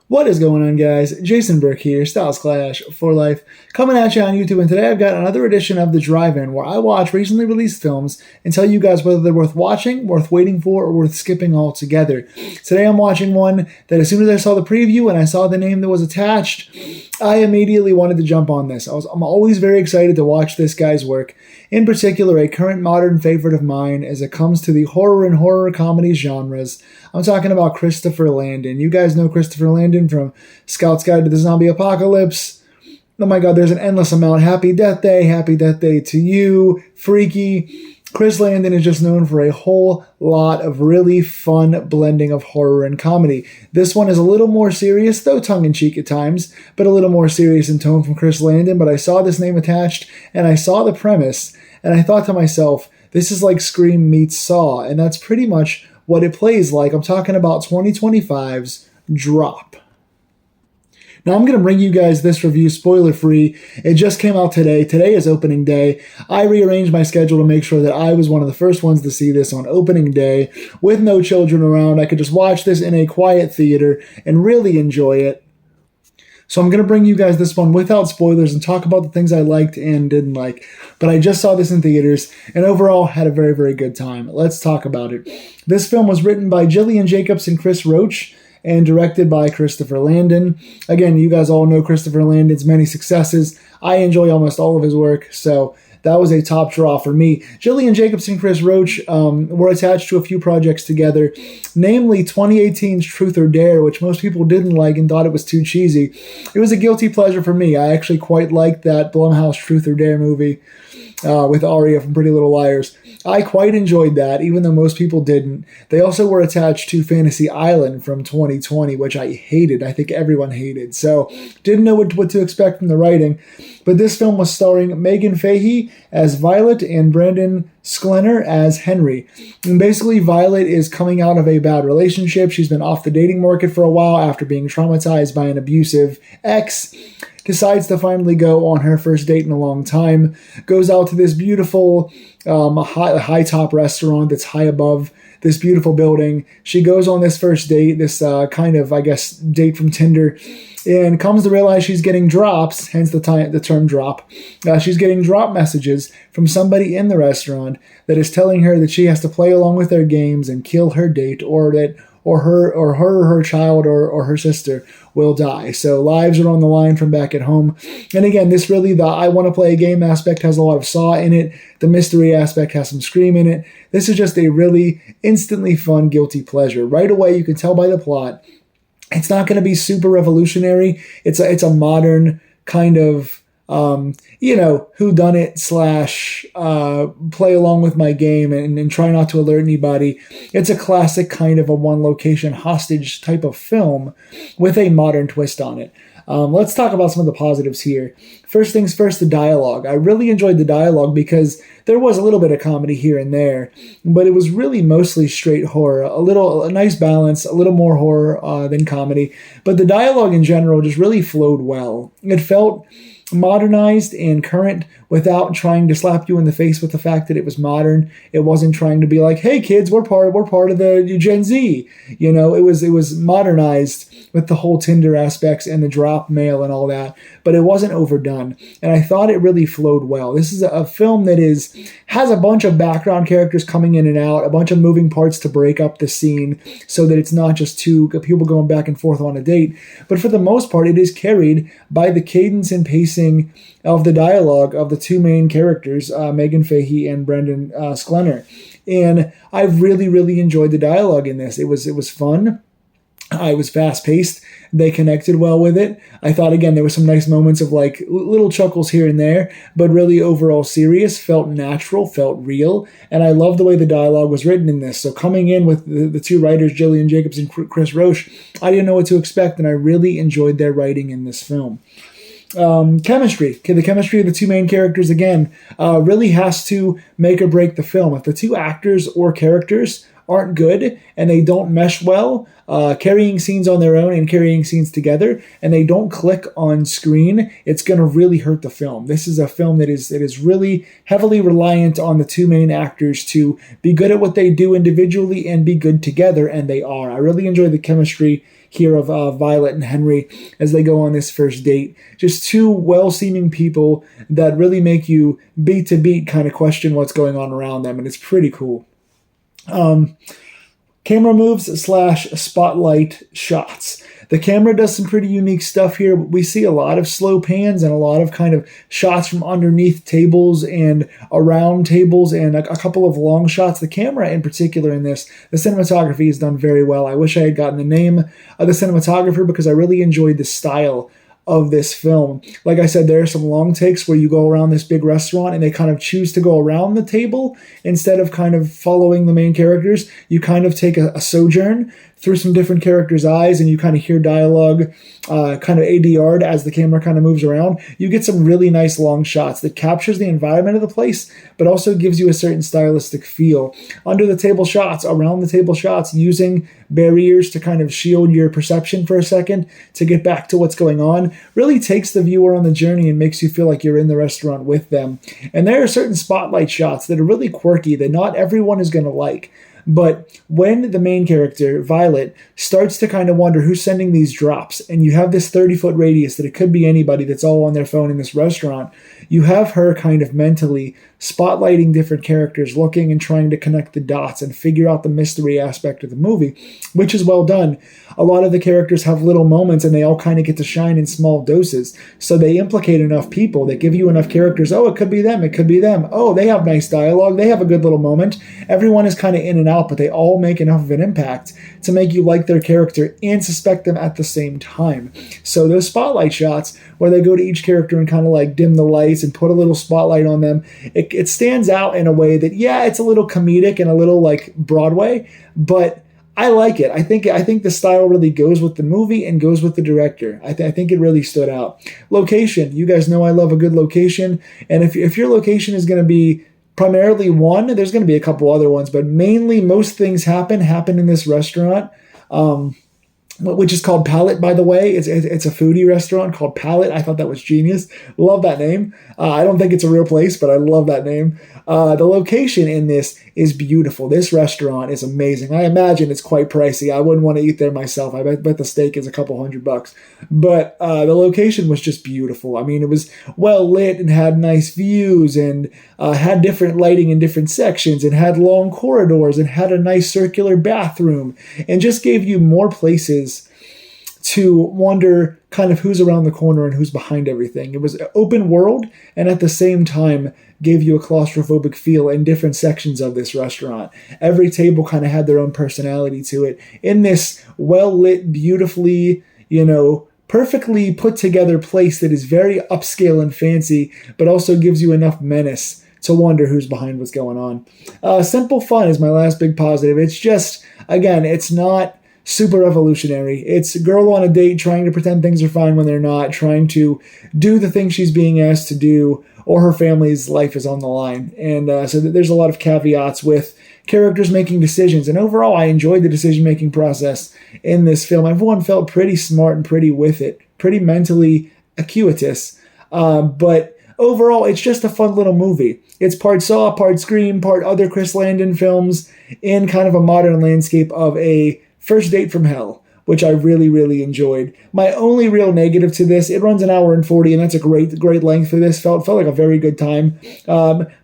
What is going on, guys? Jason Burke here, Styles Clash for Life, coming at you on YouTube. And today I've got another edition of The Drive-In, where I watch recently released films and tell you guys whether they're worth watching, worth waiting for, or worth skipping altogether. Today I'm watching one that as soon as I saw the preview and I saw the name that was attached, I immediately wanted to jump on this. I'm always very excited to watch this guy's work. In particular, a current modern favorite of mine as it comes to the horror and horror comedy genres. I'm talking about Christopher Landon. You guys know Christopher Landon from Scout's Guide to the Zombie Apocalypse. Oh my god, there's an endless amount. Happy Death Day to You, Freaky. Chris Landon is just known for a whole lot of really fun blending of horror and comedy. This one is a little more serious, though tongue-in-cheek at times, but a little more serious in tone from Chris Landon. But I saw this name attached, and I saw the premise, and I thought to myself, this is like Scream meets Saw, and that's pretty much what it plays like. I'm talking about 2025's Drop. Now, I'm going to bring you guys this review spoiler-free. It just came out today. Today is opening day. I rearranged my schedule to make sure that I was one of the first ones to see this on opening day. With no children around, I could just watch this in a quiet theater and really enjoy it. So I'm going to bring you guys this one without spoilers and talk about the things I liked and didn't like. But I just saw this in theaters and overall had a very, very good time. Let's talk about it. This film was written by Gillian Jacobs and Chris Roach and directed by Christopher Landon. Again, you guys all know Christopher Landon's many successes. I enjoy almost all of his work, so that was a top draw for me. Gillian Jacobs and Chris Roach were attached to a few projects together, namely 2018's Truth or Dare, which most people didn't like and thought it was too cheesy. It was a guilty pleasure for me. I actually quite liked that Blumhouse Truth or Dare movie with Aria from Pretty Little Liars. I quite enjoyed that, even though most people didn't. They also were attached to Fantasy Island from 2020, which I hated. I think everyone hated. So, didn't know what to expect from the writing. But this film was starring Megan Fahey as Violet and Brandon Sklenar as Henry. And basically, Violet is coming out of a bad relationship. She's been off the dating market for a while after being traumatized by an abusive ex. Decides to finally go on her first date in a long time. Goes out to this beautiful high top restaurant that's high above this beautiful building. She goes on this first date, this kind of, I guess, date from Tinder, and comes to realize she's getting drops, hence the term drop. She's getting drop messages from somebody in the restaurant that is telling her that she has to play along with their games and kill her date, or her child or her sister will die. So lives are on the line from back at home. And again, this really, the I want to play a game aspect has a lot of Saw in it. The mystery aspect has some Scream in it. This is just a really instantly fun guilty pleasure. Right away, you can tell by the plot, it's not going to be super revolutionary. It's a modern kind of whodunit / play along with my game and try not to alert anybody. It's a classic kind of a one location hostage type of film with a modern twist on it. Let's talk about some of the positives here. First things first, the dialogue. I really enjoyed the dialogue because there was a little bit of comedy here and there, but it was really mostly straight horror. A nice balance, a little more horror than comedy. But the dialogue in general just really flowed well. It felt modernized and current without trying to slap you in the face with the fact that it was modern. It wasn't trying to be like, "Hey kids, we're part of the Gen Z." You know, it was modernized with the whole Tinder aspects and the drop mail and all that, but it wasn't overdone. And I thought it really flowed well. This is a film that has a bunch of background characters coming in and out, a bunch of moving parts to break up the scene so that it's not just two people going back and forth on a date. But for the most part, it is carried by the cadence and pacing of the dialogue of the two main characters, Megan Fahey and Brendan Sklenar. And I really, really enjoyed the dialogue in this. It was fun. It was fast-paced. They connected well with it. I thought, again, there were some nice moments of like little chuckles here and there, but really overall serious, felt natural, felt real, and I love the way the dialogue was written in this. So coming in with the two writers, Gillian Jacobs and Chris Roach, I didn't know what to expect, and I really enjoyed their writing in this film. Chemistry. Okay, the chemistry of the two main characters, again, really has to make or break the film. If the two actors or characters aren't good and they don't mesh well, carrying scenes on their own and carrying scenes together, and they don't click on screen, it's going to really hurt the film. This is a film that is really heavily reliant on the two main actors to be good at what they do individually and be good together, and they are. I really enjoy the chemistry here of Violet and Henry as they go on this first date. Just two well-seeming people that really make you beat to beat kind of question what's going on around them, and it's pretty cool. Camera moves / spotlight shots. The camera does some pretty unique stuff here. We see a lot of slow pans and a lot of kind of shots from underneath tables and around tables and a couple of long shots. The camera in particular in this, the cinematography is done very well. I wish I had gotten the name of the cinematographer because I really enjoyed the style of this film. Like I said, there are some long takes where you go around this big restaurant and they kind of choose to go around the table instead of kind of following the main characters. You kind of take a sojourn through some different characters' eyes and you kind of hear dialogue kind of ADR'd as the camera kind of moves around. You get some really nice long shots that captures the environment of the place, but also gives you a certain stylistic feel. Under the table shots, around the table shots, using barriers to kind of shield your perception for a second to get back to what's going on, really takes the viewer on the journey and makes you feel like you're in the restaurant with them. And there are certain spotlight shots that are really quirky that not everyone is going to like. But when the main character, Violet, starts to kind of wonder who's sending these drops, and you have this 30-foot radius that it could be anybody that's all on their phone in this restaurant, you have her kind of mentally spotlighting different characters, looking and trying to connect the dots and figure out the mystery aspect of the movie, which is well done. A lot of the characters have little moments and they all kind of get to shine in small doses. So they implicate enough people that give you enough characters. Oh, it could be them. It could be them. Oh, they have nice dialogue. They have a good little moment. Everyone is kind of in and out, but they all make enough of an impact to make you like their character and suspect them at the same time. So those spotlight shots where they go to each character and kind of like dim the lights and put a little spotlight on them, it stands out in a way that, yeah, it's a little comedic and a little like Broadway, but I like it. I think the style really goes with the movie and goes with the director. I think it really stood out. Location. You guys know I love a good location. And if your location is going to be primarily one, there's going to be a couple other ones, but mainly most things happen in this restaurant. Which is called Palette, by the way. It's a foodie restaurant called Palette. I thought that was genius. Love that name. I don't think it's a real place, but I love that name. The location in this is beautiful. This restaurant is amazing. I imagine it's quite pricey. I wouldn't want to eat there myself. I bet the steak is a couple $100. But the location was just beautiful. I mean, it was well lit and had nice views and had different lighting in different sections and had long corridors and had a nice circular bathroom and just gave you more places to wonder kind of who's around the corner and who's behind everything. It was open world and at the same time gave you a claustrophobic feel in different sections of this restaurant. Every table kind of had their own personality to it in this well-lit, beautifully, perfectly put together place that is very upscale and fancy, but also gives you enough menace to wonder who's behind what's going on. Simple fun is my last big positive. It's just, again, it's not super revolutionary. It's a girl on a date trying to pretend things are fine when they're not, trying to do the thing she's being asked to do, or her family's life is on the line. And so there's a lot of caveats with characters making decisions. And overall, I enjoyed the decision-making process in this film. Everyone felt pretty smart and pretty with it, pretty mentally acuitous. But overall, it's just a fun little movie. It's part Saw, part Scream, part other Chris Landon films in kind of a modern landscape of a first date from hell, which I really, really enjoyed. My only real negative to this, it runs an hour and 40, and that's a great length for this. Felt like a very good time.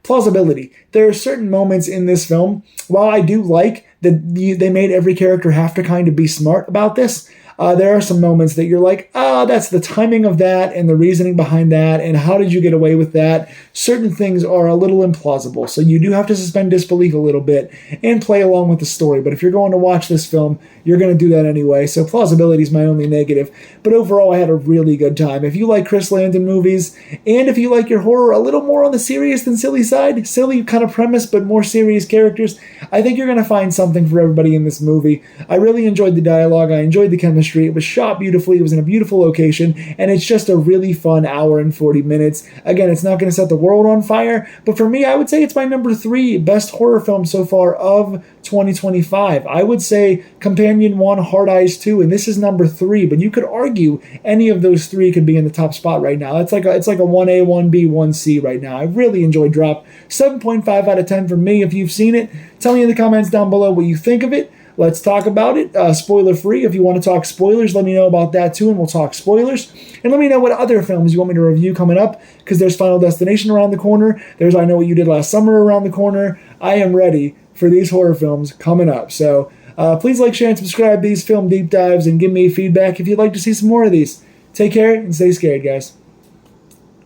Plausibility. There are certain moments in this film, while I do like that they made every character have to kind of be smart about this, there are some moments that you're like, that's the timing of that and the reasoning behind that, and how did you get away with that? Certain things are a little implausible, so you do have to suspend disbelief a little bit and play along with the story. But if you're going to watch this film, you're going to do that anyway, so plausibility is my only negative. But overall, I had a really good time. If you like Chris Landon movies, and if you like your horror a little more on the serious than silly side, silly kind of premise, but more serious characters, I think you're going to find something for everybody in this movie. I really enjoyed the dialogue. I enjoyed the chemistry. It was shot beautifully. It was in a beautiful location, and it's just a really fun hour and 40 minutes. Again, it's not going to set the world on fire, but for me, I would say it's my number 3 best horror film so far of 2025. I would say Companion 1, Hard Eyes 2, and this is number 3, but you could argue any of those 3 could be in the top spot right now. It's like a 1A, 1B, 1C right now. I really enjoyed Drop. 7.5 out of 10 for me. If you've seen it, tell me in the comments down below what you think of it. Let's talk about it. Spoiler free. If you want to talk spoilers, let me know about that too, and we'll talk spoilers. And let me know what other films you want me to review coming up, because there's Final Destination around the corner. There's I Know What You Did Last Summer around the corner. I am ready for these horror films coming up. So please like, share, and subscribe these film deep dives, and give me feedback if you'd like to see some more of these. Take care and stay scared, guys.